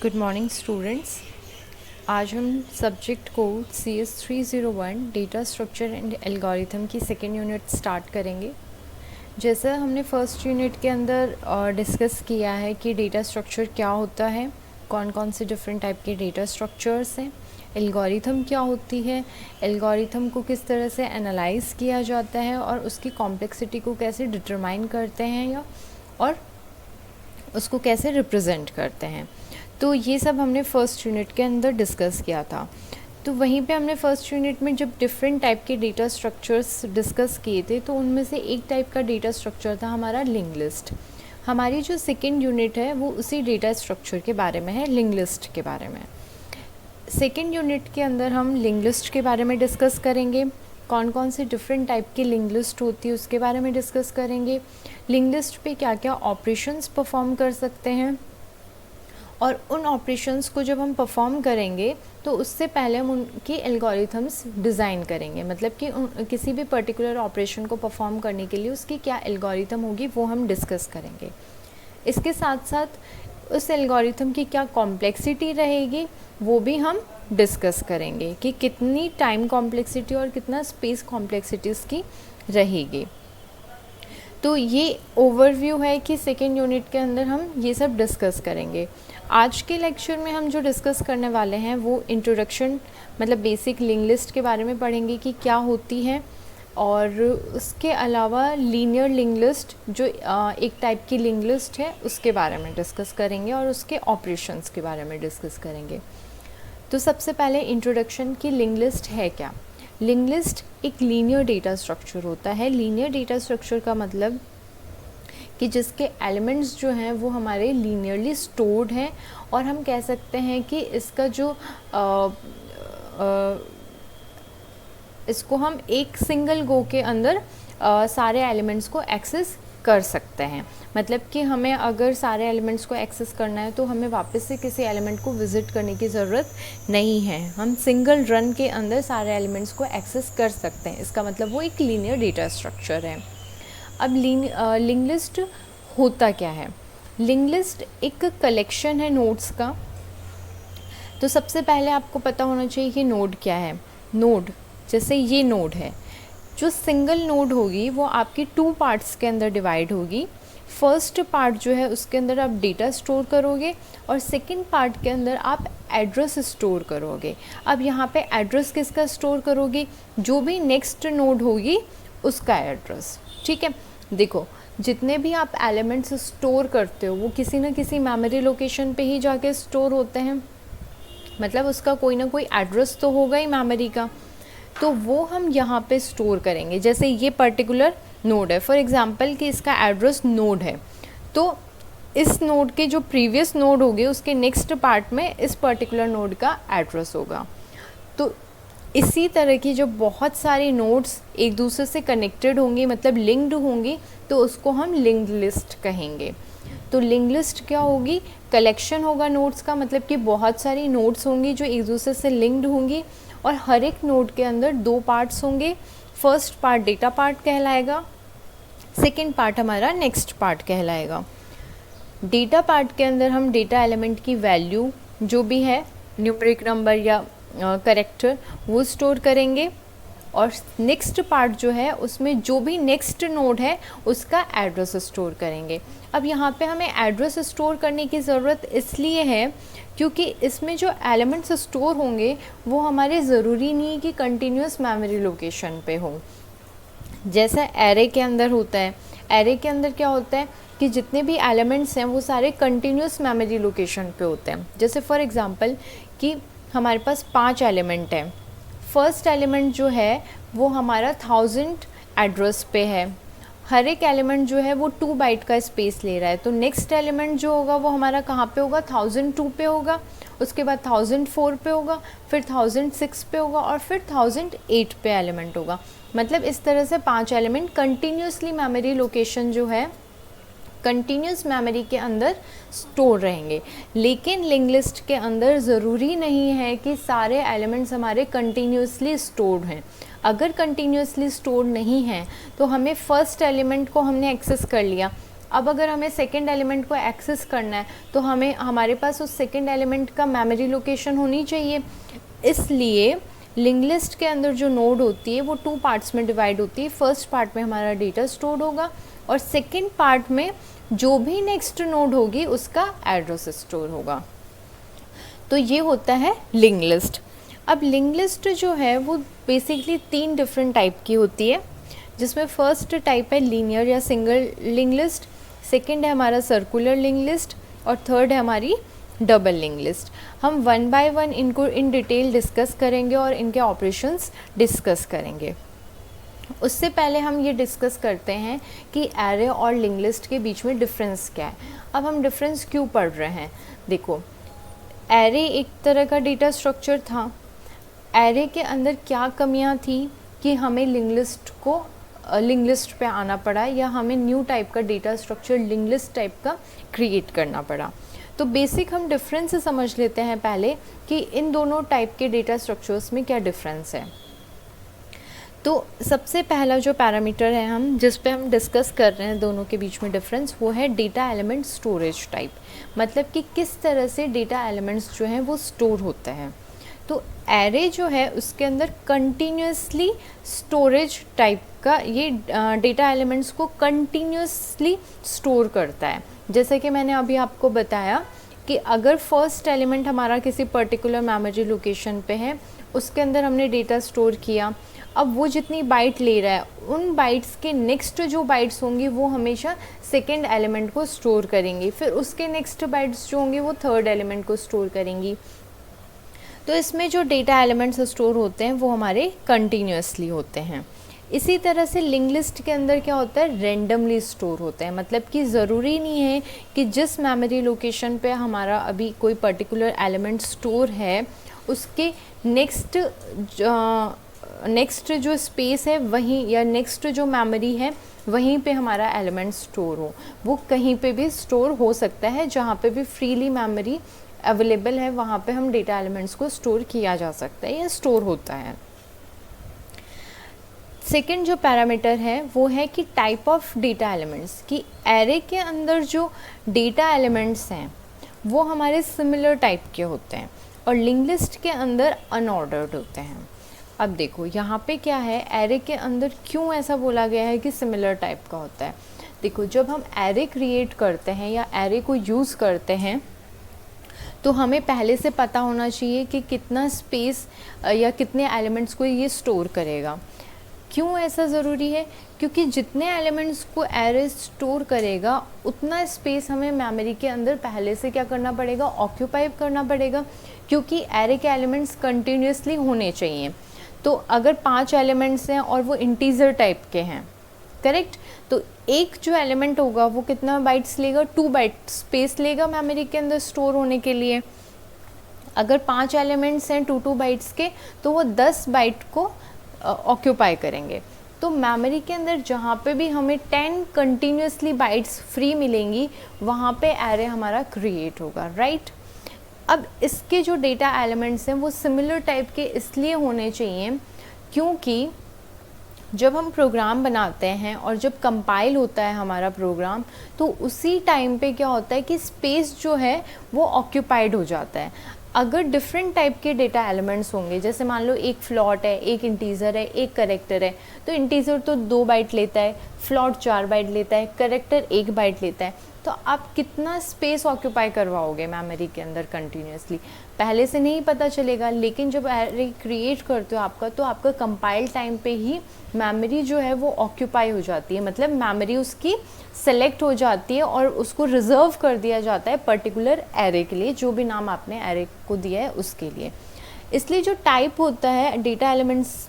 Good morning students. आज हम subject code CS301 data structure and algorithm की second unit start करेंगे। जैसा हमने फर्स्ट यूनिट के अंदर डिस्कस किया है कि डेटा स्ट्रक्चर क्या होता है, कौन कौन से डिफरेंट टाइप के डेटा स्ट्रक्चर्स हैं, एल्गोरिथम क्या होती है, एल्गोरिथम को किस तरह से एनालाइज किया जाता है और उसकी कॉम्प्लेक्सिटी को कैसे डिटरमाइन करते हैं और उसको कैसे रिप्रेजेंट करते हैं। तो ये सब हमने फ़र्स्ट यूनिट के अंदर डिस्कस किया था। तो वहीं पे हमने फ़र्स्ट यूनिट में जब डिफरेंट टाइप के डेटा स्ट्रक्चर्स डिस्कस किए थे तो उनमें से एक टाइप का डेटा स्ट्रक्चर था हमारा लिंक लिस्ट। हमारी जो सेकेंड यूनिट है वो उसी डेटा स्ट्रक्चर के बारे में है, लिंक लिस्ट के बारे में। सेकेंड यूनिट के अंदर हम लिंक लिस्ट के बारे में डिस्कस करेंगे, कौन कौन से डिफरेंट टाइप की लिंक लिस्ट होती है उसके बारे में डिस्कस करेंगे, लिंक लिस्ट पे क्या क्या ऑपरेशंस परफॉर्म कर सकते हैं और उन ऑपरेशंस को जब हम परफॉर्म करेंगे तो उससे पहले हम उनकी एल्गोरिथम्स डिज़ाइन करेंगे, मतलब कि किसी भी पर्टिकुलर ऑपरेशन को परफॉर्म करने के लिए उसकी क्या एल्गोरिथम होगी वो हम डिस्कस करेंगे। इसके साथ साथ उस एल्गोरिथम की क्या कॉम्प्लेक्सिटी रहेगी वो भी हम डिस्कस करेंगे कि कितनी टाइम कॉम्प्लेक्सिटी और कितना स्पेस कॉम्प्लेक्सिटी उसकी रहेगी। तो ये ओवरव्यू है कि सेकेंड यूनिट के अंदर हम ये सब डिस्कस करेंगे। आज के लेक्चर में हम जो डिस्कस करने वाले हैं वो इंट्रोडक्शन, मतलब बेसिक लिंक लिस्ट के बारे में पढ़ेंगे कि क्या होती है, और उसके अलावा लीनियर लिंक लिस्ट जो एक टाइप की लिंक लिस्ट है उसके बारे में डिस्कस करेंगे और उसके ऑपरेशंस के बारे में डिस्कस करेंगे। तो सबसे पहले इंट्रोडक्शन की लिंक लिस्ट है क्या। लिंक लिस्ट एक लीनियर डेटा स्ट्रक्चर होता है। लीनियर डेटा स्ट्रक्चर का मतलब कि जिसके एलिमेंट्स जो हैं वो हमारे लीनियरली स्टोर्ड हैं, और हम कह सकते हैं कि इसका जो इसको हम एक सिंगल गो के अंदर सारे एलिमेंट्स को एक्सेस कर सकते हैं। मतलब कि हमें अगर सारे एलिमेंट्स को एक्सेस करना है तो हमें वापस से किसी एलिमेंट को विज़िट करने की ज़रूरत नहीं है, हम सिंगल रन के अंदर सारे एलिमेंट्स को एक्सेस कर सकते हैं। इसका मतलब वो एक लीनियर डेटा स्ट्रक्चर है। अब लिंक लिस्ट होता क्या है। लिंक लिस्ट एक कलेक्शन है नोड्स का। तो सबसे पहले आपको पता होना चाहिए कि नोड क्या है। नोड जैसे ये नोड है, जो सिंगल नोड होगी वो आपकी 2 पार्ट्स के अंदर डिवाइड होगी। फर्स्ट पार्ट जो है उसके अंदर आप डेटा स्टोर करोगे और सेकंड पार्ट के अंदर आप एड्रेस स्टोर करोगे। अब यहाँ पे एड्रेस किसका स्टोर करोगे, जो भी नेक्स्ट नोड होगी उसका एड्रेस। ठीक है, देखो जितने भी आप एलिमेंट्स स्टोर करते हो वो किसी न किसी मेमोरी लोकेशन पे ही जाके स्टोर होते हैं, मतलब उसका कोई ना कोई एड्रेस तो होगा ही मेमोरी का, तो वो हम यहाँ पे स्टोर करेंगे। जैसे ये पर्टिकुलर नोड है, फॉर एग्जांपल कि इसका एड्रेस नोड है, तो इस नोड के जो प्रीवियस नोड होंगे उसके नेक्स्ट पार्ट में इस पर्टिकुलर नोड का एड्रेस होगा। तो इसी तरह की जो बहुत सारी नोड्स एक दूसरे से कनेक्टेड होंगी, मतलब लिंक्ड होंगी, तो उसको हम लिंक लिस्ट कहेंगे। तो लिंक लिस्ट क्या होगी, कलेक्शन होगा नोड्स का, मतलब कि बहुत सारी नोड्स होंगी जो एक दूसरे से लिंक्ड होंगी और हर एक नोड के अंदर 2 पार्ट्स होंगे। फर्स्ट पार्ट डेटा पार्ट कहलाएगा, सेकेंड पार्ट हमारा नेक्स्ट पार्ट कहलाएगा। डेटा पार्ट के अंदर हम डेटा एलिमेंट की वैल्यू जो भी है, न्यूमेरिक नंबर या कैरेक्टर, वो स्टोर करेंगे, और नेक्स्ट पार्ट जो है उसमें जो भी नेक्स्ट नोड है उसका एड्रेस स्टोर करेंगे। अब यहाँ पे हमें एड्रेस स्टोर करने की ज़रूरत इसलिए है क्योंकि इसमें जो एलिमेंट्स स्टोर होंगे वो हमारे ज़रूरी नहीं है कि कंटिन्यूस मेमोरी लोकेशन पे हो। जैसा एरे के अंदर होता है, एरे के अंदर क्या होता है कि जितने भी एलिमेंट्स हैं वो सारे कंटिन्यूस मेमोरी लोकेशन पे होते हैं। जैसे फॉर एग्जांपल कि हमारे पास 5 एलिमेंट हैं, फर्स्ट एलिमेंट जो है वो हमारा 1000 एड्रेस पे है, हर एक एलिमेंट जो है वो 2 बाइट का स्पेस ले रहा है, तो नेक्स्ट एलिमेंट जो होगा वो हमारा कहाँ पे होगा, 1002 पे होगा, उसके बाद 1004 पे होगा, फिर 1006 पे होगा और फिर 1008 पे एलिमेंट होगा। मतलब इस तरह से 5 एलिमेंट कंटिन्यूसली मेमोरी लोकेशन जो है कंटिन्यूस मेमोरी के अंदर स्टोर रहेंगे। लेकिन लिंक लिस्ट के अंदर ज़रूरी नहीं है कि सारे एलिमेंट्स हमारे कंटिन्यूसली स्टोर्ड हैं। अगर कंटिन्यूसली स्टोर नहीं है तो हमें फर्स्ट एलिमेंट को हमने एक्सेस कर लिया, अब अगर हमें सेकेंड एलिमेंट को एक्सेस करना है तो हमें हमारे पास उस सेकेंड एलिमेंट का मेमोरी लोकेशन होनी चाहिए। इसलिए लिंक लिस्ट के अंदर जो नोड होती है वो 2 पार्ट्स में डिवाइड होती है। फर्स्ट पार्ट में हमारा डेटा स्टोर होगा और सेकेंड पार्ट में जो भी नेक्स्ट नोड होगी उसका एड्रेस स्टोर होगा। तो ये होता है लिंक लिस्ट। अब लिंक लिस्ट जो है वो बेसिकली 3 डिफरेंट टाइप की होती है, जिसमें फर्स्ट टाइप है लीनियर या सिंगल लिंक लिस्ट, सेकेंड है हमारा सर्कुलर लिंक लिस्ट और थर्ड है हमारी डबल लिंक लिस्ट। हम 1 बाय 1 इनको इन डिटेल डिस्कस करेंगे और इनके ऑपरेशंस डिस्कस करेंगे। उससे पहले हम ये डिस्कस करते हैं कि एरे और लिंक लिस्ट के बीच में डिफरेंस क्या है। अब हम डिफरेंस क्यों पढ़ रहे हैं, देखो एरे एक तरह का डेटा स्ट्रक्चर था। एरे के अंदर क्या कमियां थी कि हमें लिंक लिस्ट पे आना पड़ा या हमें न्यू टाइप का data structure link list type का क्रिएट करना पड़ा। तो बेसिक हम डिफरेंस समझ लेते हैं पहले कि इन दोनों टाइप के डेटा स्ट्रक्चर्स में क्या डिफरेंस है। तो सबसे पहला जो पैरामीटर है हम जिस पे हम डिस्कस कर रहे हैं दोनों के बीच में डिफरेंस, वो है डेटा एलिमेंट स्टोरेज टाइप, मतलब कि किस तरह से डेटा एलिमेंट्स जो हैं वो स्टोर होते हैं। तो एरे जो है उसके अंदर कंटिन्यूसली स्टोरेज टाइप का ये डेटा एलिमेंट्स को कंटिन्यूसली स्टोर करता है। जैसे कि मैंने अभी आपको बताया कि अगर फर्स्ट एलिमेंट हमारा किसी पर्टिकुलर मेमोरी लोकेशन पे है, उसके अंदर हमने डेटा स्टोर किया, अब वो जितनी बाइट ले रहा है उन बाइट्स के नेक्स्ट जो बाइट्स होंगी वो हमेशा सेकेंड एलिमेंट को स्टोर करेंगी, फिर उसके नेक्स्ट बाइट्स जो होंगे वो थर्ड एलिमेंट को स्टोर करेंगी। तो इसमें जो डेटा एलिमेंट्स स्टोर होते हैं वो हमारे कंटिन्यूसली होते हैं। इसी तरह से लिंक लिस्ट के अंदर क्या होता है, रेंडमली स्टोर होते हैं, मतलब कि ज़रूरी नहीं है कि जिस मेमोरी लोकेशन पे हमारा अभी कोई पर्टिकुलर एलिमेंट स्टोर है उसके नेक्स्ट जो स्पेस है वहीं या नेक्स्ट जो मेमोरी है वहीं पे हमारा एलिमेंट स्टोर हो। वो कहीं पे भी स्टोर हो सकता है, जहाँ पे भी फ्रीली मेमोरी अवेलेबल है वहाँ पे हम डेटा एलिमेंट्स को स्टोर किया जा सकता है या स्टोर होता है। सेकेंड जो पैरामीटर है वो है कि टाइप ऑफ डेटा एलिमेंट्स, कि एरे के अंदर जो डेटा एलिमेंट्स हैं वो हमारे सिमिलर टाइप के होते हैं और लिंक लिस्ट के अंदर अनऑर्डर्ड होते हैं। अब देखो यहाँ पे क्या है, एरे के अंदर क्यों ऐसा बोला गया है कि सिमिलर टाइप का होता है। देखो जब हम एरे क्रिएट करते हैं या एरे को यूज़ करते हैं तो हमें पहले से पता होना चाहिए कि कितना स्पेस या कितने एलिमेंट्स को ये स्टोर करेगा। क्यों ऐसा ज़रूरी है, क्योंकि जितने एलिमेंट्स को एरे स्टोर करेगा उतना स्पेस हमें मेमोरी के अंदर पहले से क्या करना पड़ेगा, ऑक्यूपाई करना पड़ेगा, क्योंकि एरे के एलिमेंट्स कंटिन्यूसली होने चाहिए। तो अगर 5 एलिमेंट्स हैं और वो इंटीजर टाइप के हैं, करेक्ट, तो एक जो एलिमेंट होगा वो कितना बाइट्स लेगा, 2 बाइट स्पेस लेगा मेमोरी के अंदर स्टोर होने के लिए। अगर 5 एलिमेंट्स हैं 2 बाइट्स के तो वो 10 बाइट को ऑक्यूपाई करेंगे। तो मेमोरी के अंदर जहाँ पे भी हमें 10 कंटिन्यूसली बाइट्स फ्री मिलेंगी वहाँ पे एरे हमारा क्रिएट होगा, राइट। अब इसके जो डेटा एलिमेंट्स हैं वो सिमिलर टाइप के इसलिए होने चाहिए क्योंकि जब हम प्रोग्राम बनाते हैं और जब कंपाइल होता है हमारा प्रोग्राम तो उसी टाइम पे क्या होता है कि स्पेस जो है वो ऑक्यूपाइड हो जाता है। अगर डिफरेंट टाइप के डेटा एलिमेंट्स होंगे, जैसे मान लो एक फ्लॉट है, एक इंटीजर है, एक करेक्टर है, तो इंटीजर तो 2 बाइट लेता है, फ्लॉट 4 बाइट लेता है, करेक्टर 1 बाइट लेता है, तो आप कितना स्पेस ऑक्यूपाई करवाओगे मेमोरी के अंदर कंटिन्यूसली, पहले से नहीं पता चलेगा। लेकिन जब एरे क्रिएट करते हो आपका, तो आपका कंपाइल टाइम पे ही मेमोरी जो है वो ऑक्यूपाई हो जाती है, मतलब मेमोरी उसकी सेलेक्ट हो जाती है और उसको रिजर्व कर दिया जाता है पर्टिकुलर एरे के लिए, जो भी नाम आपने एरे को दिया है उसके लिए। इसलिए जो टाइप होता है डेटा एलिमेंट्स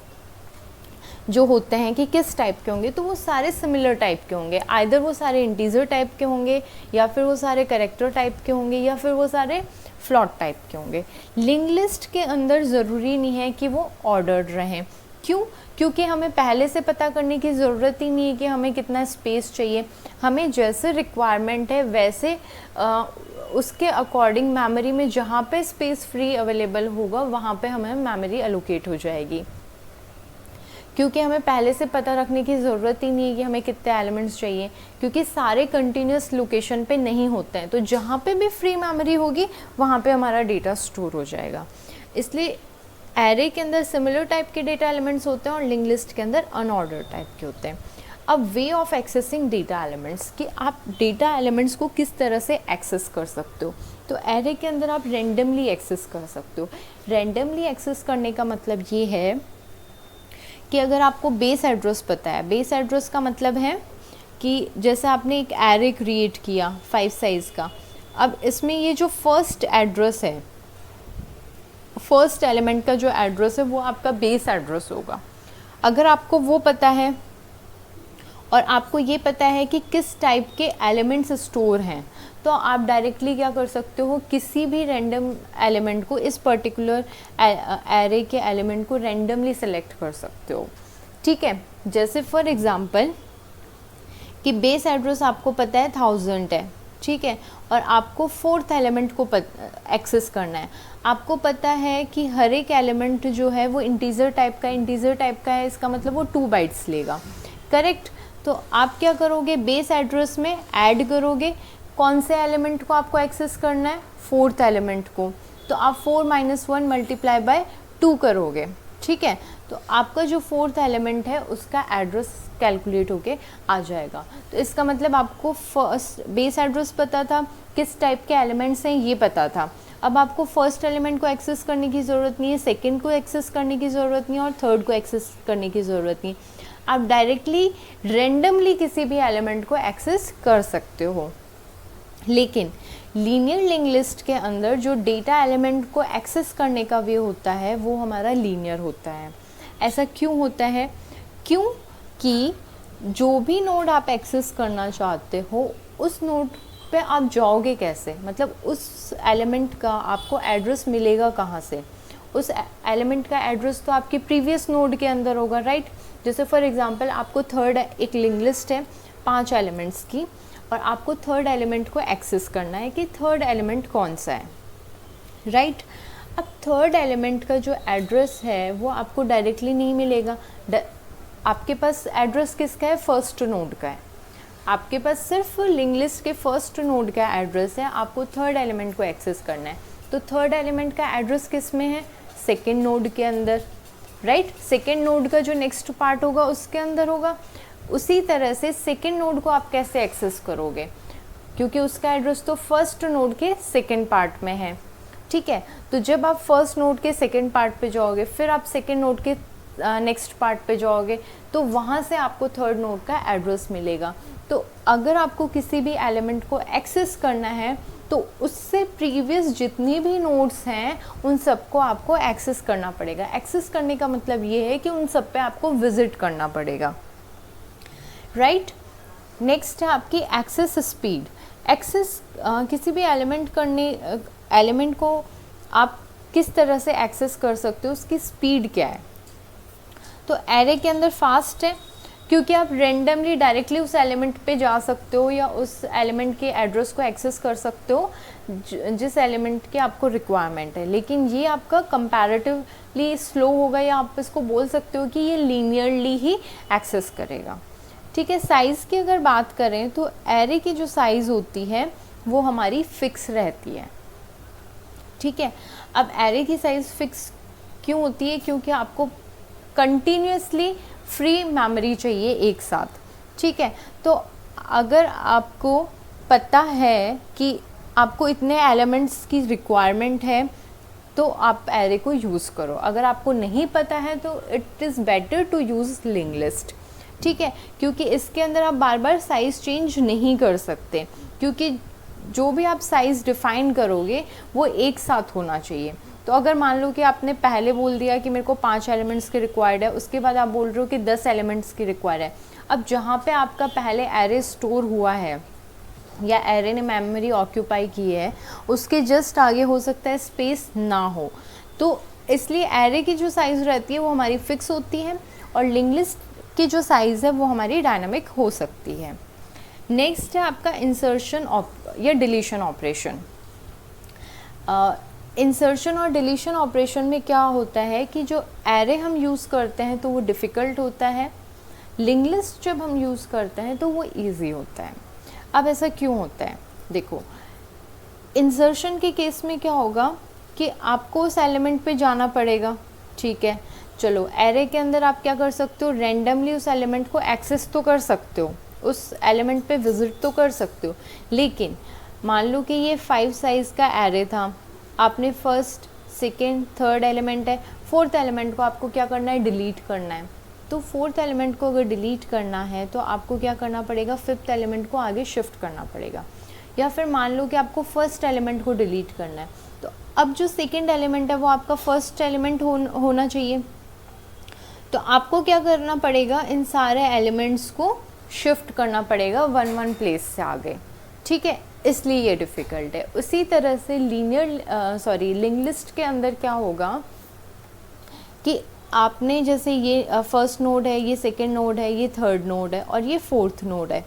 जो होते हैं कि किस टाइप के होंगे, तो वो सारे सिमिलर टाइप के होंगे। आइदर वो सारे इंटीजर टाइप के होंगे या फिर वो सारे कैरेक्टर टाइप के होंगे या फिर वो सारे फ्लॉट टाइप के होंगे। लिंक लिस्ट के अंदर ज़रूरी नहीं है कि वो ऑर्डर्ड रहें। क्यों? क्योंकि हमें पहले से पता करने की ज़रूरत ही नहीं है कि हमें कितना स्पेस चाहिए। हमें जैसे रिक्वायरमेंट है वैसे उसके अकॉर्डिंग मेमोरी में जहाँ पे स्पेस फ्री अवेलेबल होगा वहाँ पे हमें मेमोरी एलोकेट हो जाएगी। क्योंकि हमें पहले से पता रखने की ज़रूरत ही नहीं है कि हमें कितने एलिमेंट्स चाहिए, क्योंकि सारे कंटिन्यूस लोकेशन पे नहीं होते हैं। तो जहाँ पे भी फ्री मेमोरी होगी वहाँ पे हमारा डेटा स्टोर हो जाएगा। इसलिए एरे के अंदर सिमिलर टाइप के डेटा एलिमेंट्स होते हैं और लिंक लिस्ट के अंदर अनऑर्डर्ड टाइप के होते हैं। अब way of accessing data elements, कि आप डेटा एलिमेंट्स को किस तरह से एक्सेस कर सकते हो। तो एरे के अंदर आप रैंडमली एक्सेस कर सकते हो। रैंडमली एक्सेस करने का मतलब ये है कि अगर आपको बेस एड्रेस पता है, बेस एड्रेस का मतलब है कि जैसे आपने एक एरे क्रिएट किया 5 साइज़ का, अब इसमें ये जो फर्स्ट एड्रेस है, फर्स्ट एलिमेंट का जो एड्रेस है वो आपका बेस एड्रेस होगा। अगर आपको वो पता है और आपको ये पता है कि किस टाइप के एलिमेंट्स स्टोर हैं, तो आप डायरेक्टली क्या कर सकते हो, किसी भी रैंडम एलिमेंट को, इस पर्टिकुलर एरे के एलिमेंट को रैंडमली सेलेक्ट कर सकते हो। ठीक है, जैसे फॉर एग्जांपल कि बेस एड्रेस आपको पता है 1000 है, ठीक है, और आपको 4th एलिमेंट को एक्सेस करना है। आपको पता है कि हर एक एलिमेंट जो है वो इंटीजर टाइप का है, इसका मतलब वो 2 बाइट्स लेगा, करेक्ट। तो आप क्या करोगे, बेस एड्रेस में ऐड करोगे, कौन से एलिमेंट को आपको एक्सेस करना है, 4th एलिमेंट को, तो आप 4 - 1 मल्टीप्लाई बाय 2 करोगे, ठीक है। तो आपका जो 4th एलिमेंट है उसका एड्रेस कैलकुलेट होके आ जाएगा। तो इसका मतलब आपको फर्स्ट बेस एड्रेस पता था, किस टाइप के एलिमेंट्स हैं ये पता था। अब आपको फर्स्ट एलिमेंट को एक्सेस करने की ज़रूरत नहीं है, सेकंड को एक्सेस करने की ज़रूरत नहीं है और थर्ड को एक्सेस करने की ज़रूरत नहीं। आप डायरेक्टली रेंडमली किसी भी एलिमेंट को एक्सेस कर सकते हो। लेकिन लीनियर लिंक लिस्ट के अंदर जो डेटा एलिमेंट को एक्सेस करने का वे होता है वो हमारा लीनियर होता है। ऐसा क्यों होता है? क्योंकि जो भी नोड आप एक्सेस करना चाहते हो उस नोड पे आप जाओगे कैसे, मतलब उस एलिमेंट का आपको एड्रेस मिलेगा कहाँ से? उस एलिमेंट का एड्रेस तो आपके प्रीवियस नोड के अंदर होगा, राइट। जैसे फॉर एग्जांपल आपको थर्ड एक लिंक लिस्ट है 5 एलिमेंट्स की और आपको थर्ड एलिमेंट को एक्सेस करना है कि थर्ड एलिमेंट कौन सा है, राइट। अब थर्ड एलिमेंट का जो एड्रेस है वो आपको डायरेक्टली नहीं मिलेगा। आपके पास एड्रेस किसका है? फर्स्ट नोड का है। आपके पास सिर्फ लिंक लिस्ट के फर्स्ट नोड का एड्रेस है, आपको थर्ड एलिमेंट को एक्सेस करना है। तो थर्ड एलिमेंट का एड्रेस किस में है? सेकेंड नोड के अंदर, राइट। सेकेंड नोड का जो नेक्स्ट पार्ट होगा उसके अंदर होगा। उसी तरह से सेकेंड नोड को आप कैसे एक्सेस करोगे, क्योंकि उसका एड्रेस तो फर्स्ट नोड के सेकेंड पार्ट में है, ठीक है। तो जब आप फर्स्ट नोड के सेकेंड पार्ट पे जाओगे फिर आप सेकेंड नोड के नेक्स्ट पार्ट पे जाओगे तो वहाँ से आपको थर्ड नोड का एड्रेस मिलेगा। तो अगर आपको किसी भी एलिमेंट को एक्सेस करना है तो उससे प्रीवियस जितनी भी नोड्स हैं उन सबको आपको एक्सेस करना पड़ेगा। एक्सेस करने का मतलब ये है कि उन सब पे आपको विजिट करना पड़ेगा, राइट। नेक्स्ट है आपकी एक्सेस स्पीड। एक्सेस किसी भी एलिमेंट को आप किस तरह से एक्सेस कर सकते हो, उसकी स्पीड क्या है? तो एरे के अंदर फास्ट है क्योंकि आप रेंडमली डायरेक्टली उस एलिमेंट पे जा सकते हो या उस एलिमेंट के एड्रेस को एक्सेस कर सकते हो जिस एलिमेंट की आपको रिक्वायरमेंट है। लेकिन ये आपका कंपैरेटिवली स्लो होगा या आप इसको बोल सकते हो कि ये लीनियरली ही एक्सेस करेगा, ठीक है। साइज़ की अगर बात करें तो एरे की जो साइज़ होती है वो हमारी फिक्स रहती है, ठीक है। अब एरे की साइज़ फिक्स क्यों होती है? क्योंकि आपको कंटिन्यूसली फ्री मेमोरी चाहिए एक साथ, ठीक है। तो अगर आपको पता है कि आपको इतने एलिमेंट्स की रिक्वायरमेंट है तो आप एरे को यूज़ करो। अगर आपको नहीं पता है तो it is better to use link list, ठीक है, क्योंकि इसके अंदर आप बार बार साइज़ चेंज नहीं कर सकते, क्योंकि जो भी आप साइज़ डिफ़ाइन करोगे वो एक साथ होना चाहिए। तो अगर मान लो कि आपने पहले बोल दिया कि मेरे को 5 एलिमेंट्स की रिक्वायर्ड है, उसके बाद आप बोल रहे हो कि 10 एलिमेंट्स की रिक्वायर्ड है। अब जहाँ पे आपका पहले एरे स्टोर हुआ है या एरे ने मेमोरी ऑक्यूपाई की है उसके जस्ट आगे हो सकता है स्पेस ना हो, तो इसलिए एरे की जो साइज़ रहती है वो हमारी फिक्स होती है और लिंक लिस्ट की जो साइज़ है वो हमारी डायनामिक हो सकती है। नेक्स्ट है आपका इंसर्शन या डिलीशन ऑपरेशन। इंसर्शन और डिलीशन ऑपरेशन में क्या होता है कि जो एरे हम यूज़ करते हैं तो वो डिफ़िकल्ट होता है, लिंक लिस्ट जब हम यूज़ करते हैं तो वो ईजी होता है। अब ऐसा क्यों होता है? देखो, इंसर्शन के केस में क्या होगा कि आपको उस एलिमेंट पे जाना पड़ेगा, ठीक है। चलो, एरे के अंदर आप क्या कर सकते हो, रैंडमली उस एलिमेंट को एक्सेस तो कर सकते हो, उस एलिमेंट पे विज़िट तो कर सकते हो, लेकिन मान लो कि ये 5 साइज़ का एरे था, आपने फर्स्ट, सेकेंड, थर्ड एलिमेंट है, फोर्थ एलिमेंट को आपको क्या करना है, डिलीट करना है। तो फोर्थ एलिमेंट को अगर डिलीट करना है तो आपको क्या करना पड़ेगा, फिफ्थ एलिमेंट को आगे शिफ्ट करना पड़ेगा। या फिर मान लो कि आपको फर्स्ट एलिमेंट को डिलीट करना है, तो अब जो सेकेंड एलिमेंट है वो आपका फर्स्ट एलिमेंट होना चाहिए। तो आपको क्या करना पड़ेगा, इन सारे एलिमेंट्स को शिफ्ट करना पड़ेगा वन वन प्लेस से आगे, ठीक है, इसलिए ये डिफ़िकल्ट है। उसी तरह से लिंक लिस्ट के अंदर क्या होगा कि आपने जैसे ये फर्स्ट नोड है, ये सेकेंड नोड है, ये थर्ड नोड है और ये फोर्थ नोड है,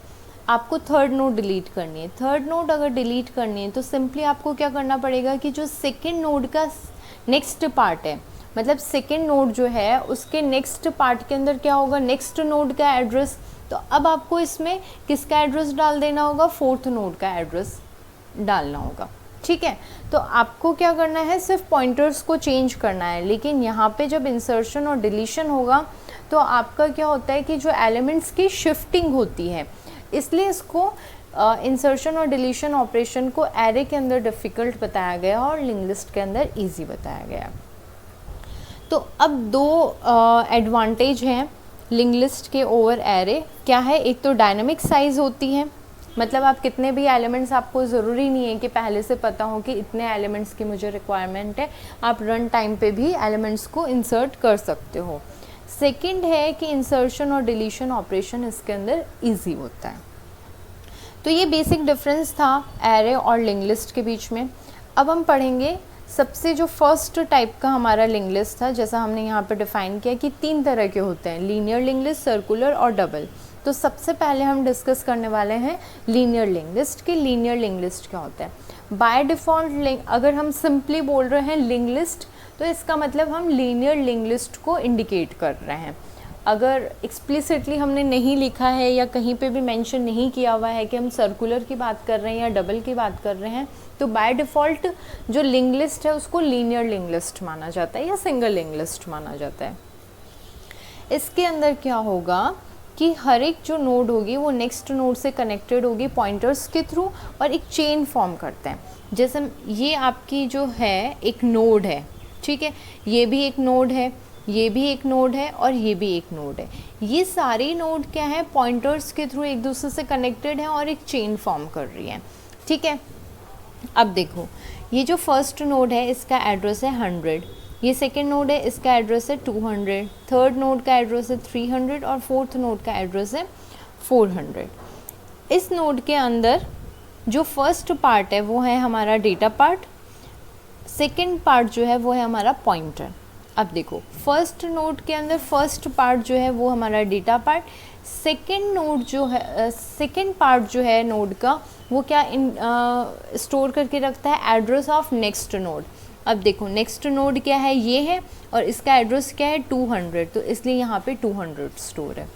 आपको थर्ड नोड डिलीट करनी है। थर्ड नोड अगर डिलीट करनी है तो सिंपली आपको क्या करना पड़ेगा कि जो सेकेंड नोड का नेक्स्ट पार्ट है, मतलब सेकेंड नोड जो है उसके नेक्स्ट पार्ट के अंदर क्या होगा, नेक्स्ट नोड का एड्रेस। तो अब आपको इसमें किसका एड्रेस डाल देना होगा, फोर्थ नोड का एड्रेस डालना होगा, ठीक है। तो आपको क्या करना है, सिर्फ पॉइंटर्स को चेंज करना है। लेकिन यहाँ पे जब इंसर्शन और डिलीशन होगा तो आपका क्या होता है कि जो एलिमेंट्स की शिफ्टिंग होती है, इसलिए इसको इंसर्शन और डिलीशन ऑपरेशन को एरे के अंदर डिफ़िकल्ट बताया गया और लिंक लिस्ट के अंदर ईजी बताया गया। तो अब दो एडवांटेज हैं लिंक लिस्ट के ओवर एरे। क्या है, एक तो डायनामिक साइज़ होती है, मतलब आप कितने भी एलिमेंट्स, आपको ज़रूरी नहीं है कि पहले से पता हो कि इतने एलिमेंट्स की मुझे रिक्वायरमेंट है, आप रन टाइम पे भी एलिमेंट्स को इंसर्ट कर सकते हो। सेकंड है कि इंसर्शन और डिलीशन ऑपरेशन इसके अंदर इजी होता है। तो ये बेसिक डिफरेंस था एरे और लिंक लिस्ट के बीच में। अब हम पढ़ेंगे सबसे जो फर्स्ट टाइप का हमारा लिंक लिस्ट था, जैसा हमने यहाँ पर डिफ़ाइन किया कि 3 तरह के होते हैं, लीनियर लिंक लिस्ट, सर्कुलर और डबल। तो सबसे पहले हम डिस्कस करने वाले हैं लीनियर लिंक लिस्ट की। लीनियर लिंक लिस्ट क्या होता है? बाय डिफ़ॉल्ट लिंक, अगर हम सिंपली बोल रहे हैं लिंक लिस्ट तो इसका मतलब हम लीनियर लिंक लिस्ट को इंडिकेट कर रहे हैं। अगर एक्सप्लिसिटली हमने नहीं लिखा है या कहीं पे भी मेंशन नहीं किया हुआ है कि हम सर्कुलर की बात कर रहे हैं या डबल की बात कर रहे हैं, तो बाय डिफ़ॉल्ट जो लिंक लिस्ट है उसको लीनियर लिंक लिस्ट माना जाता है या सिंगल लिंक लिस्ट माना जाता है। इसके अंदर क्या होगा कि हर एक जो नोड होगी वो नेक्स्ट नोड से कनेक्टेड होगी पॉइंटर्स के थ्रू और एक चेन फॉर्म करते हैं। जैसे ये आपकी जो है एक नोड है, ठीक है, ये भी एक नोड है, ये भी एक नोड है और ये भी एक नोड है। ये सारे नोड क्या है, पॉइंटर्स के थ्रू एक दूसरे से कनेक्टेड हैं और एक चेन फॉर्म कर रही हैं, ठीक है। अब देखो, ये जो फर्स्ट नोड है इसका एड्रेस है 100, ये सेकेंड नोड है इसका एड्रेस है 200, थर्ड नोड का एड्रेस है 300 और फोर्थ नोड का एड्रेस है 400। इस नोड के अंदर जो फर्स्ट पार्ट है वो है हमारा डेटा पार्ट, सेकेंड पार्ट जो है वो है हमारा पॉइंटर। अब देखो, फर्स्ट नोड के अंदर फर्स्ट पार्ट जो है वो हमारा डेटा पार्ट, सेकेंड नोड जो है, सेकेंड पार्ट जो है नोड का वो क्या स्टोर करके रखता है, एड्रेस ऑफ नेक्स्ट नोड। अब देखो, नेक्स्ट नोड क्या है, ये है और इसका एड्रेस क्या है 200, तो इसलिए यहाँ पे 200 स्टोर है।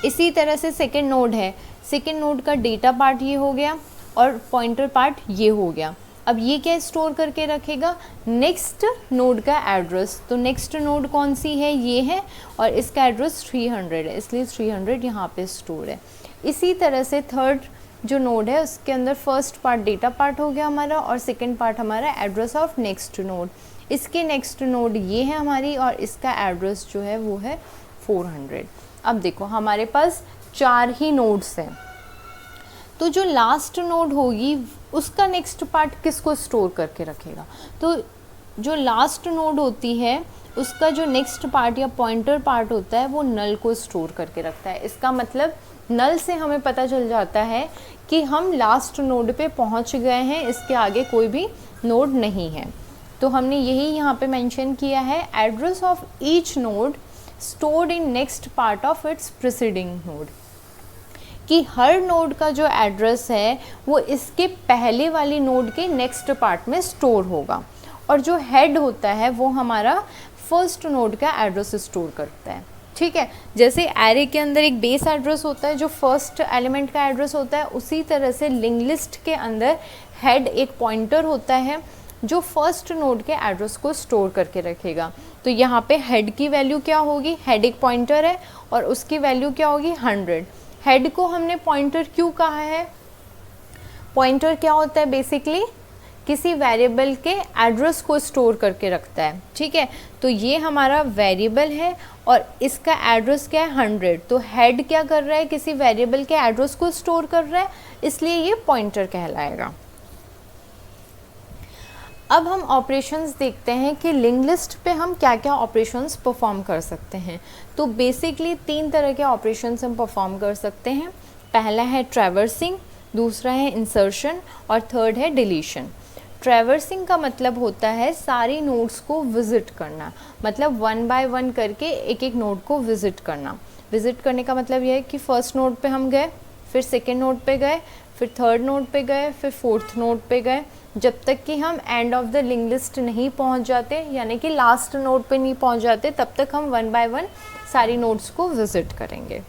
इसी तरह से सेकेंड नोड है, सेकेंड नोड का डेटा पार्ट ये हो गया और पॉइंटर पार्ट ये हो गया। अब ये क्या स्टोर करके रखेगा, नेक्स्ट नोड का एड्रेस। तो नेक्स्ट नोड कौन सी है, ये है और इसका एड्रेस 300 है, इसलिए 300 यहाँ पे स्टोर है। इसी तरह से थर्ड जो नोड है उसके अंदर फर्स्ट पार्ट डेटा पार्ट हो गया हमारा और सेकंड पार्ट हमारा एड्रेस ऑफ नेक्स्ट नोड। इसके नेक्स्ट नोड ये है हमारी और इसका एड्रेस जो है वो है 400। अब देखो, हमारे पास 4 ही नोड्स हैं, तो जो लास्ट नोड होगी उसका नेक्स्ट पार्ट किसको स्टोर करके रखेगा, तो जो लास्ट नोड होती है उसका जो नेक्स्ट पार्ट या पॉइंटर पार्ट होता है वो नल को स्टोर करके रखता है। इसका मतलब नल से हमें पता चल जाता है कि हम लास्ट नोड पे पहुंच गए हैं, इसके आगे कोई भी नोड नहीं है। तो हमने यही यहाँ पे मेंशन किया है, address of each node stored in next part of its preceding node. कि हर नोड का जो एड्रेस है वो इसके पहले वाली नोड के नेक्स्ट पार्ट में स्टोर होगा, और जो हेड होता है वो हमारा फर्स्ट नोड का एड्रेस स्टोर करता है। ठीक है, जैसे एरे के अंदर एक बेस एड्रेस होता है जो फर्स्ट एलिमेंट का एड्रेस होता है, उसी तरह से लिंक लिस्ट के अंदर हेड एक पॉइंटर होता है जो फर्स्ट नोड के एड्रेस को स्टोर करके रखेगा। तो यहाँ पे हेड की वैल्यू क्या होगी, हेड एक पॉइंटर है और उसकी वैल्यू क्या होगी 100। हेड को हमने पॉइंटर क्यों कहा है, पॉइंटर क्या होता है बेसिकली किसी वेरिएबल के एड्रेस को स्टोर करके रखता है। ठीक है, तो ये हमारा वेरिएबल है और इसका एड्रेस क्या है 100। तो हेड क्या कर रहा है, किसी वेरिएबल के एड्रेस को स्टोर कर रहा है, इसलिए ये पॉइंटर कहलाएगा। अब हम ऑपरेशंस देखते हैं कि लिंक लिस्ट पे हम क्या क्या ऑपरेशंस परफॉर्म कर सकते हैं। तो बेसिकली 3 तरह के ऑपरेशंस हम परफॉर्म कर सकते हैं। पहला है ट्रैवर्सिंग, दूसरा है इंसर्शन और थर्ड है डिलीशन। ट्रैवर्सिंग का मतलब होता है सारी नोड्स को विज़िट करना, मतलब 1 बाय 1 करके एक एक नोड को विज़िट करना। विज़िट करने का मतलब यह है कि फर्स्ट नोड पे हम गए, फिर सेकेंड नोड पे गए, फिर थर्ड नोड पे गए, फिर फोर्थ नोड पे गए, जब तक कि हम end of the link list नहीं पहुंच जाते, यानी कि लास्ट नोड पे नहीं पहुंच जाते, तब तक हम 1 बाय 1 सारी नोड्स को विज़िट करेंगे।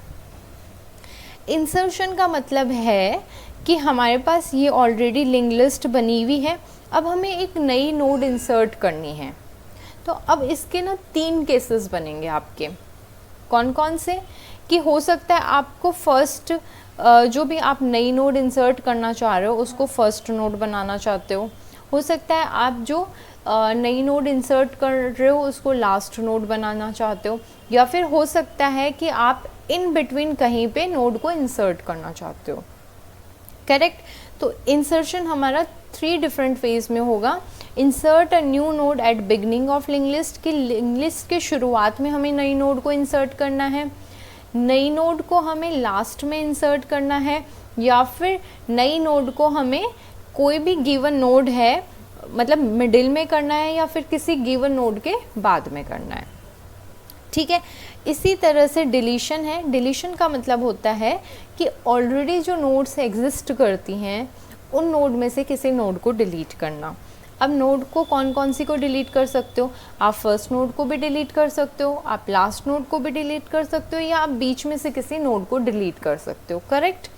इंसर्शन का मतलब है कि हमारे पास ये ऑलरेडी लिंक लिस्ट बनी हुई है, अब हमें एक नई नोड इंसर्ट करनी है। तो अब इसके ना 3 केसेस बनेंगे आपके। कौन कौन से, कि हो सकता है आपको फर्स्ट जो भी आप नई नोड इंसर्ट करना चाह रहे हो उसको फर्स्ट नोड बनाना चाहते हो सकता है आप जो नई नोड इंसर्ट कर रहे हो उसको लास्ट नोड बनाना चाहते हो, या फिर हो सकता है कि आप इन बिटवीन कहीं पे नोड को इंसर्ट करना चाहते हो। करेक्ट, तो इंसर्शन हमारा 3 डिफरेंट फेज में होगा। Insert a new node eight beginning of link list, की लिंक लिस्ट के शुरुआत में हमें नई नोड को इंसर्ट करना है, नई नोड को हमें लास्ट में इंसर्ट करना है, या फिर नई नोड को हमें कोई भी गिवन नोड है मतलब मिडिल में करना है, या फिर किसी गिवन नोड के बाद में करना है। ठीक है, इसी तरह से डिलीशन है। डिलीशन का मतलब होता है कि ऑलरेडी जो नोड्स एग्जिस्ट करती हैं उन नोड में से किसी नोड को डिलीट करना। अब नोड को कौन कौन सी को डिलीट कर सकते हो, आप फर्स्ट नोड को भी डिलीट कर सकते हो, आप लास्ट नोड को भी डिलीट कर सकते हो, या आप बीच में से किसी नोड को डिलीट कर सकते हो। करेक्ट,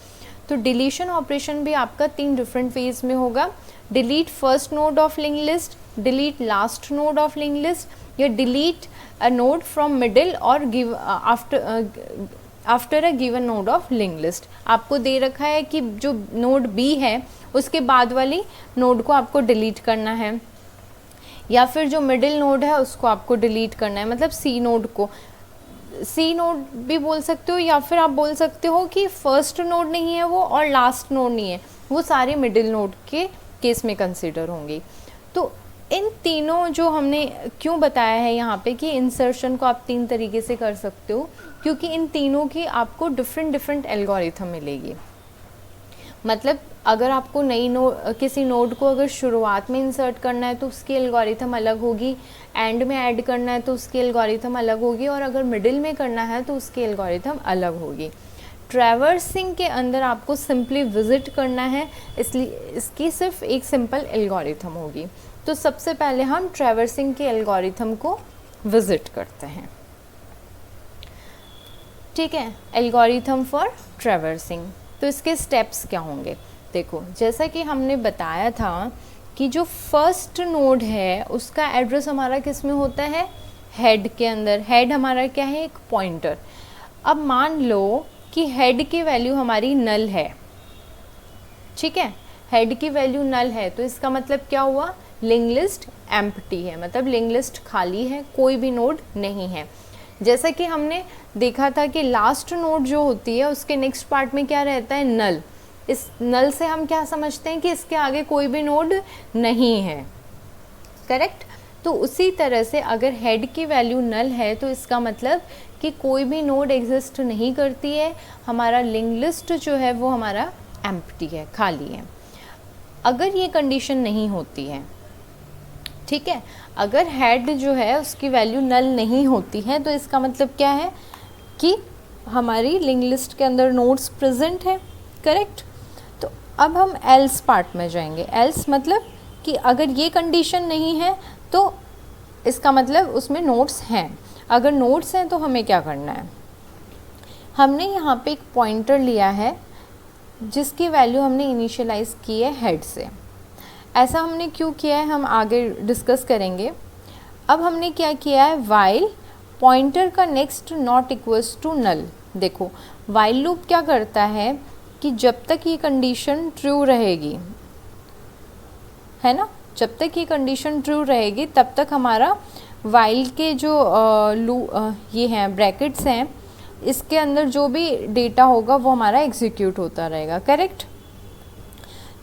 तो डिलीशन ऑपरेशन भी आपका 3 डिफरेंट फेज में होगा। Delete first node of link list, delete last node of link list, या delete a node from middle और give after a given node of link list. आपको दे रखा है कि जो नोड बी है उसके बाद वाली नोड को आपको डिलीट करना है, या फिर जो मिडिल नोड है उसको आपको डिलीट करना है, मतलब सी नोड को। सी नोड भी बोल सकते हो, या फिर आप बोल सकते हो कि फर्स्ट नोड नहीं है वो और लास्ट नोड नहीं है, वो सारे मिडिल नोड के केस में कंसिडर होंगी। तो इन तीनों जो हमने क्यों बताया है यहाँ पे कि इंसर्शन को आप 3 तरीके से कर सकते हो, क्योंकि इन तीनों की आपको डिफरेंट एल्गोरिथम मिलेगी। मतलब अगर आपको नई किसी नोड को अगर शुरुआत में इंसर्ट करना है तो उसकी एल्गोरिथम अलग होगी, एंड में ऐड करना है तो उसकी एल्गोरिथम अलग होगी, और अगर मिडिल में करना है तो उसकी एल्गोरिथम अलग होगी। ट्रैवर्सिंग के अंदर आपको सिंपली विज़िट करना है, इसलिए इसकी सिर्फ एक सिंपल एल्गोरिथम होगी। तो सबसे पहले हम ट्रैवर्सिंग के एल्गोरिथम को विज़िट करते हैं। ठीक है, एल्गोरिथम फॉर ट्रैवर्सिंग। तो इसके स्टेप्स क्या होंगे, देखो जैसा कि हमने बताया था कि जो फर्स्ट नोड है उसका एड्रेस हमारा किस में होता है, हेड के अंदर। हेड हमारा क्या है, एक पॉइंटर। अब मान लो कि हेड की वैल्यू हमारी नल है। ठीक है, हेड की वैल्यू नल है तो इसका मतलब क्या हुआ, लिंक लिस्ट एम्प्टी है, मतलब लिंक लिस्ट खाली है, कोई भी नोड नहीं है। जैसा कि हमने देखा था कि लास्ट नोड जो होती है उसके नेक्स्ट पार्ट में क्या रहता है, नल। इस नल से हम क्या समझते हैं कि इसके आगे कोई भी नोड नहीं है। करेक्ट, तो उसी तरह से अगर हेड की वैल्यू नल है तो इसका मतलब कि कोई भी नोड एग्जिस्ट नहीं करती है, हमारा लिंक लिस्ट जो है वो हमारा एम्प्टी है, खाली है। अगर ये कंडीशन नहीं होती है, ठीक है, अगर हेड जो है उसकी वैल्यू नल नहीं होती है तो इसका मतलब क्या है कि हमारी लिंक लिस्ट के अंदर नोड्स प्रेजेंट है, करेक्ट। तो अब हम एल्स पार्ट में जाएंगे। एल्स मतलब कि अगर ये कंडीशन नहीं है तो इसका मतलब उसमें नोड्स हैं। अगर नोड्स हैं तो हमें क्या करना है, हमने यहाँ पे एक पॉइंटर लिया है जिसकी वैल्यू हमने इनिशियलाइज की है हेड से। ऐसा हमने क्यों किया है हम आगे डिस्कस करेंगे। अब हमने क्या किया है, वाइल पॉइंटर का next not equals to null. देखो वाइल लूप क्या करता है कि जब तक ये कंडीशन ट्रू रहेगी, है ना, जब तक ये कंडीशन ट्रू रहेगी तब तक हमारा वाइल के जो ये हैं ब्रैकेट्स हैं, इसके अंदर जो भी डेटा होगा वो हमारा एग्जीक्यूट होता रहेगा, करेक्ट।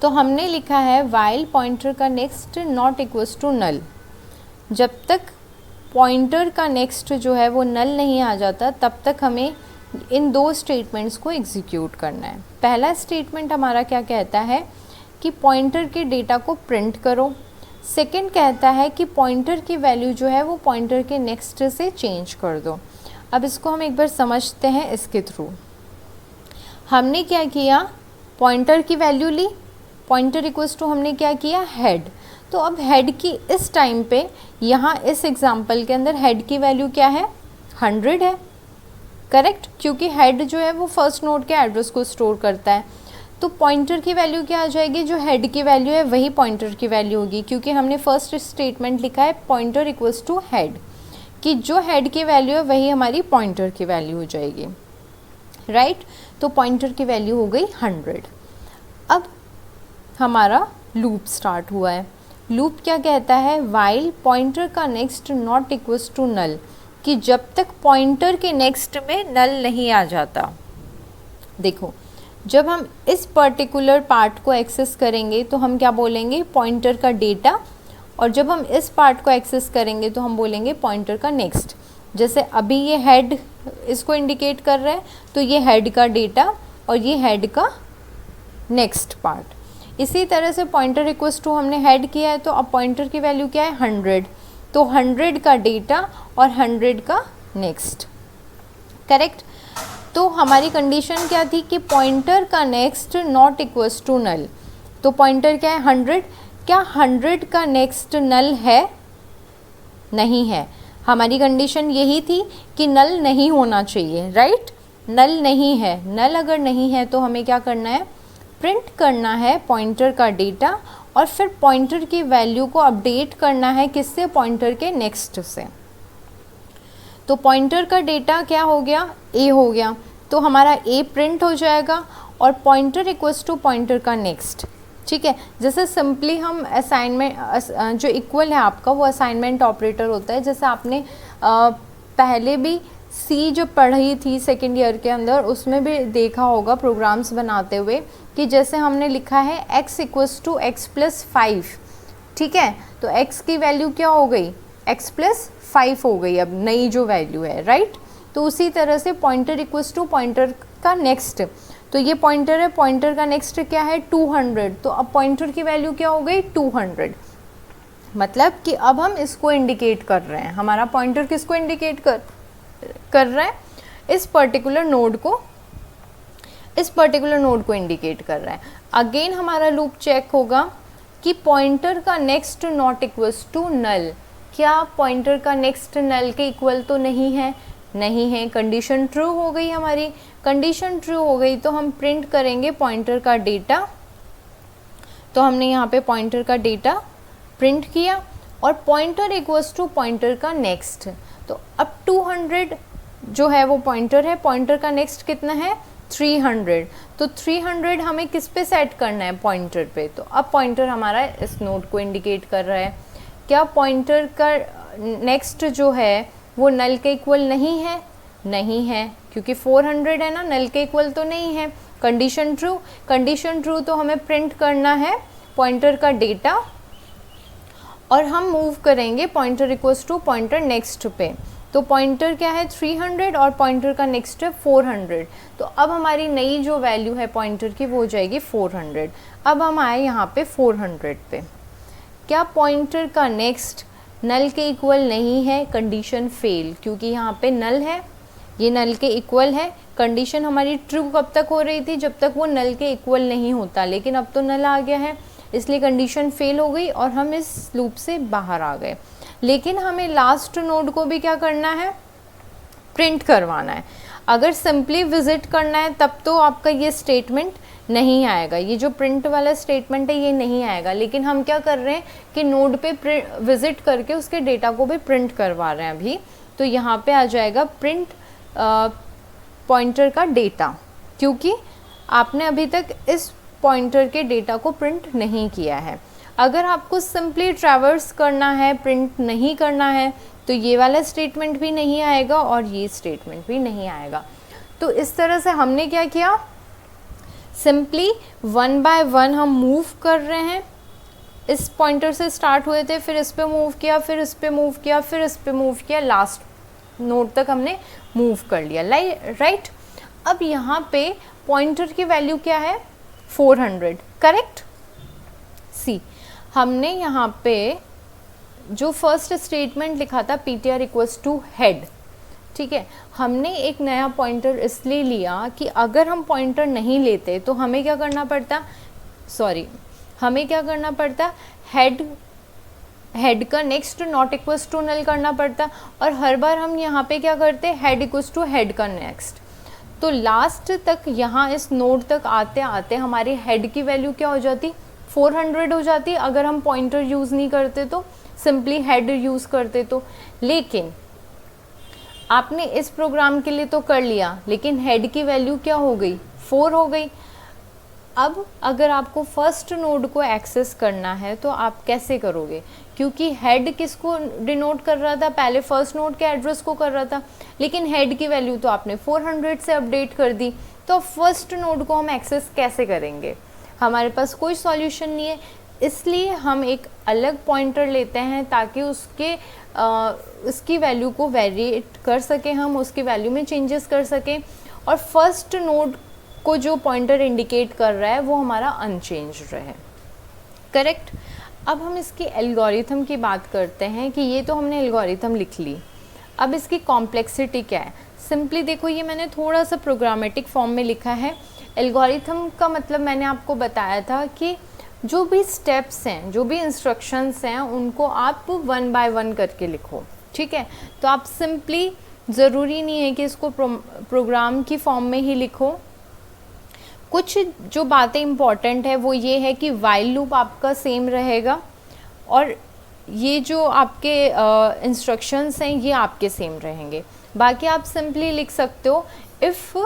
तो हमने लिखा है वाइल पॉइंटर का next not equals to null. जब तक पॉइंटर का नेक्स्ट जो है वो नल नहीं आ जाता तब तक हमें इन दो स्टेटमेंट्स को एग्जीक्यूट करना है। पहला स्टेटमेंट हमारा क्या कहता है कि पॉइंटर के डेटा को प्रिंट करो। सेकंड कहता है कि पॉइंटर की वैल्यू जो है वो पॉइंटर के नेक्स्ट से चेंज कर दो। अब इसको हम एक बार समझते हैं इसके थ्रू। हमने क्या किया, पॉइंटर की वैल्यू ली, पॉइंटर इक्वल्स टू हमने क्या किया, हेड। तो अब हेड की इस टाइम पे यहाँ इस एग्जांपल के अंदर हेड की वैल्यू क्या है, 100 है, करेक्ट, क्योंकि हेड जो है वो फर्स्ट नोड के एड्रेस को स्टोर करता है। तो पॉइंटर की वैल्यू क्या आ जाएगी, जो हेड की वैल्यू है वही पॉइंटर की वैल्यू होगी, क्योंकि हमने फर्स्ट स्टेटमेंट लिखा है पॉइंटर इक्वल्स टू हेड, कि जो हेड की वैल्यू है वही हमारी पॉइंटर की वैल्यू हो जाएगी, राइट। तो पॉइंटर की वैल्यू हो गई 100। अब हमारा लूप स्टार्ट हुआ है। लूप क्या कहता है, वाइल पॉइंटर का next not equals to null, कि जब तक पॉइंटर के नेक्स्ट में नल नहीं आ जाता। देखो जब हम इस पर्टिकुलर पार्ट को एक्सेस करेंगे तो हम क्या बोलेंगे, पॉइंटर का डेटा, और जब हम इस पार्ट को एक्सेस करेंगे तो हम बोलेंगे पॉइंटर का नेक्स्ट। जैसे अभी ये हेड इसको इंडिकेट कर रहा है तो ये हेड का डेटा और ये हेड का नेक्स्ट पार्ट। इसी तरह से पॉइंटर इक्वल्स टू हमने हेड किया है तो अब पॉइंटर की वैल्यू क्या है, 100, तो 100 का डेटा और 100 का नेक्स्ट, करेक्ट। तो हमारी कंडीशन क्या थी कि पॉइंटर का next not equals to null. तो पॉइंटर क्या है, 100, क्या 100 का नेक्स्ट नल है, नहीं है। हमारी कंडीशन यही थी कि नल नहीं होना चाहिए, राइट, नल नहीं है। नल अगर नहीं है तो हमें क्या करना है, प्रिंट करना है पॉइंटर का डेटा और फिर पॉइंटर की वैल्यू को अपडेट करना है किससे, पॉइंटर के नेक्स्ट से। तो पॉइंटर का डेटा क्या हो गया, ए हो गया, तो हमारा ए प्रिंट हो जाएगा और पॉइंटर इक्वल्स टू पॉइंटर का नेक्स्ट, ठीक है। जैसे सिंपली हम असाइनमेंट जो इक्वल है आपका वो असाइनमेंट ऑपरेटर होता है। जैसे आपने पहले भी सी जो पढ़ी थी सेकेंड ईयर के अंदर उसमें भी देखा होगा प्रोग्राम्स बनाते हुए कि जैसे हमने लिखा है x equals to x plus 5, ठीक है, तो x की वैल्यू क्या हो गई, x प्लस 5 हो गई अब नई जो वैल्यू है, राइट। तो उसी तरह से पॉइंटर इक्वल्स टू पॉइंटर का नेक्स्ट, तो ये पॉइंटर है, पॉइंटर का नेक्स्ट क्या है 200, तो अब पॉइंटर की वैल्यू क्या हो गई 200। मतलब कि अब हम इसको इंडिकेट कर रहे हैं, हमारा पॉइंटर किसको इंडिकेट कर रहा है, इस पर्टिकुलर नोड को इंडिकेट कर रहा है। अगेन हमारा लूप चेक होगा कि पॉइंटर का next not equals to null, क्या पॉइंटर का नेक्स्ट नल के इक्वल तो नहीं है, नहीं है, कंडीशन ट्रू हो गई हमारी। कंडीशन ट्रू हो गई तो हम प्रिंट करेंगे पॉइंटर का डेटा। तो हमने यहाँ पे पॉइंटर का डेटा प्रिंट किया और पॉइंटर इक्वल्स टू पॉइंटर का नेक्स्ट। तो अब 200 जो है वो पॉइंटर है, पॉइंटर का नेक्स्ट कितना है 300, तो 300 हमें किस पे सेट करना है, पॉइंटर पे। तो अब पॉइंटर हमारा इस नोड को इंडिकेट कर रहा है। क्या पॉइंटर का नेक्स्ट जो है वो नल के इक्वल नहीं है, नहीं है, क्योंकि 400 है ना, नल के इक्वल तो नहीं है। कंडीशन ट्रू, कंडीशन ट्रू तो हमें प्रिंट करना है पॉइंटर का डेटा और हम मूव करेंगे pointer equals to pointer next पे। तो पॉइंटर क्या है 300 और पॉइंटर का नेक्स्ट है 400, तो अब हमारी नई जो वैल्यू है पॉइंटर की वो हो जाएगी 400। अब हम आए यहाँ पे 400 पे, क्या पॉइंटर का नेक्स्ट नल के इक्वल नहीं है, कंडीशन फेल, क्योंकि यहाँ पे नल है, ये नल के इक्वल है, कंडीशन हमारी ट्रू कब तक हो रही थी, जब तक वो नल के इक्वल नहीं होता, लेकिन अब तो नल आ गया है इसलिए कंडीशन फेल हो गई और हम इस लूप से बाहर आ गए। लेकिन हमें लास्ट नोड को भी क्या करना है, प्रिंट करवाना है। अगर सिंपली विजिट करना है तब तो आपका ये स्टेटमेंट नहीं आएगा, ये जो प्रिंट वाला स्टेटमेंट है ये नहीं आएगा, लेकिन हम क्या कर रहे हैं कि नोड पे विजिट करके उसके डेटा को भी प्रिंट करवा रहे हैं अभी। तो यहाँ पे आ जाएगा प्रिंट पॉइंटर का डेटा, क्योंकि आपने अभी तक इस पॉइंटर के डेटा को प्रिंट नहीं किया है। अगर आपको सिंपली ट्रैवर्स करना है, प्रिंट नहीं करना है, तो ये वाला स्टेटमेंट भी नहीं आएगा और ये स्टेटमेंट भी नहीं आएगा। तो इस तरह से हमने क्या किया, सिंपली 1 बाय 1 हम मूव कर रहे हैं। इस पॉइंटर से स्टार्ट हुए थे, फिर इस पे मूव किया, फिर इस पे मूव किया, फिर इस पे मूव किया, लास्ट नोड तक हमने मूव कर लिया, राइट। अब यहाँ पे पॉइंटर की वैल्यू क्या है, 400, करेक्ट। सी, हमने यहाँ पे जो फर्स्ट स्टेटमेंट लिखा था ptr इक्वल्स टू हेड, ठीक है, हमने एक नया पॉइंटर इसलिए लिया कि अगर हम पॉइंटर नहीं लेते तो हमें क्या करना पड़ता, हमें क्या करना पड़ता, हेड का next not equals to null करना पड़ता, और हर बार हम यहाँ पे क्या करते, हेड इक्वल्स टू हेड का नेक्स्ट। तो लास्ट तक यहाँ इस नोड तक आते आते हमारी हेड की वैल्यू क्या हो जाती, 400 हो जाती, अगर हम पॉइंटर यूज़ नहीं करते तो, सिंपली हेड यूज़ करते तो। लेकिन आपने इस प्रोग्राम के लिए तो कर लिया, लेकिन हेड की वैल्यू क्या हो गई, 4 हो गई। अब अगर आपको फर्स्ट नोड को एक्सेस करना है तो आप कैसे करोगे, क्योंकि हेड किसको डिनोट कर रहा था, पहले फर्स्ट नोड के एड्रेस को कर रहा था, लेकिन हेड की वैल्यू तो आपने 400 से अपडेट कर दी। तो फर्स्ट नोड को हम एक्सेस कैसे करेंगे, हमारे पास कोई सॉल्यूशन नहीं है। इसलिए हम एक अलग पॉइंटर लेते हैं ताकि उसकी वैल्यू को वेरिएट कर सकें, हम उसकी वैल्यू में चेंजेस कर सकें, और फर्स्ट नोड को जो पॉइंटर इंडिकेट कर रहा है वो हमारा अनचेंज रहे, करेक्ट। अब हम इसकी एल्गोरिथम की बात करते हैं कि ये तो हमने एल्गोरिथम लिख ली, अब इसकी कॉम्प्लेक्सिटी क्या है। सिंपली देखो, ये मैंने थोड़ा सा प्रोग्रामेटिक फॉर्म में लिखा है। एल्गोरिथम का मतलब मैंने आपको बताया था कि जो भी स्टेप्स हैं, जो भी इंस्ट्रक्शंस हैं, उनको आप 1 बाय 1 करके लिखो, ठीक है। तो आप सिंपली, ज़रूरी नहीं है कि इसको प्रोग्राम की फॉर्म में ही लिखो। कुछ जो बातें इम्पॉर्टेंट है वो ये है कि वाइल लूप आपका सेम रहेगा, और ये जो आपके इंस्ट्रक्शंस हैं ये आपके सेम रहेंगे। बाकी आप सिंपली लिख सकते हो if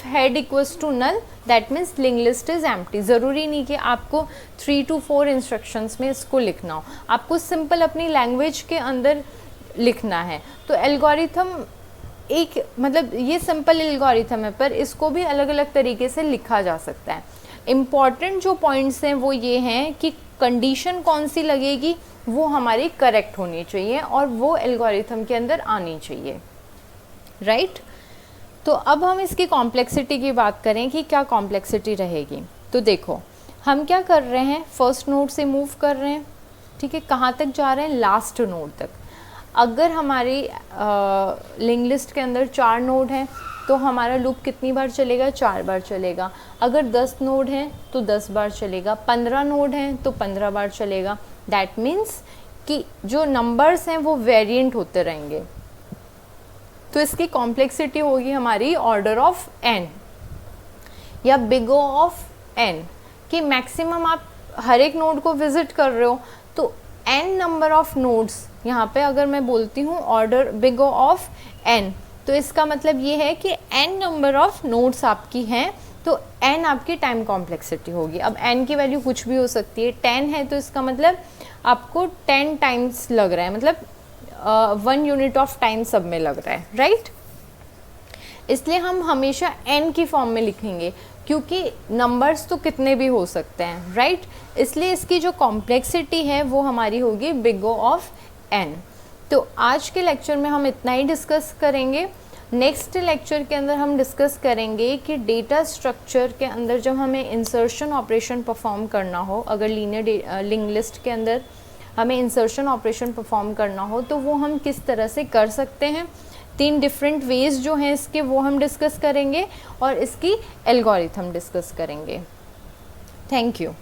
head equals to null, that means link list is empty. ज़रूरी नहीं कि आपको 3 to 4 इंस्ट्रक्शंस में इसको लिखना हो, आपको सिंपल अपनी लैंग्वेज के अंदर लिखना है। तो एल्गोरिथम एक, मतलब ये सिंपल एल्गोरिथम है, पर इसको भी अलग अलग तरीके से लिखा जा सकता है। इम्पॉर्टेंट जो पॉइंट्स हैं वो ये हैं कि कंडीशन कौन सी लगेगी वो हमारी करेक्ट होनी चाहिए और वो एल्गोरिथम के अंदर आनी चाहिए, राइट। तो अब हम इसकी कॉम्प्लेक्सिटी की बात करें कि क्या कॉम्प्लेक्सिटी रहेगी। तो देखो, हम क्या कर रहे हैं, फर्स्ट नोड से मूव कर रहे हैं, ठीक है, कहाँ तक जा रहे हैं, लास्ट नोड तक। अगर हमारी लिंक लिस्ट के अंदर 4 नोड हैं तो हमारा लूप कितनी बार चलेगा, 4 बार चलेगा। अगर 10 नोड हैं तो 10 बार चलेगा, 15 नोड हैं तो 15 बार चलेगा। दैट मीन्स कि जो नंबर्स हैं वो वेरिएंट होते रहेंगे। तो इसकी कॉम्प्लेक्सिटी होगी हमारी ऑर्डर ऑफ n या बिग O ऑफ n, कि मैक्सिमम आप हर एक नोड को विजिट कर रहे हो तो n नंबर ऑफ नोड्स, यहाँ पे अगर मैं बोलती हूँ order big O of n, तो इसका मतलब ये है कि n नंबर ऑफ नोड्स आपकी हैं, तो n आपकी टाइम कॉम्प्लेक्सिटी होगी। अब n की वैल्यू कुछ भी हो सकती है, 10 है तो इसका मतलब आपको 10 टाइम्स लग रहा है, मतलब 1 यूनिट ऑफ टाइम सब में लग रहा है, राइट। इसलिए हम हमेशा n की फॉर्म में लिखेंगे, क्योंकि नंबर्स तो कितने भी हो सकते हैं, राइट। इसलिए इसकी जो कॉम्प्लेक्सिटी है वो हमारी होगी बिग O ऑफ n। तो आज के लेक्चर में हम इतना ही डिस्कस करेंगे। नेक्स्ट लेक्चर के अंदर हम डिस्कस करेंगे कि डेटा स्ट्रक्चर के अंदर जब हमें इंसर्शन ऑपरेशन परफॉर्म करना हो, अगर लीनियर लिंक लिस्ट के अंदर हमें इंसर्शन ऑपरेशन परफॉर्म करना हो तो वो हम किस तरह से कर सकते हैं। 3 डिफरेंट वेज जो हैं इसके वो हम डिस्कस करेंगे और इसकी एल्गोरिथम डिस्कस करेंगे। Thank you.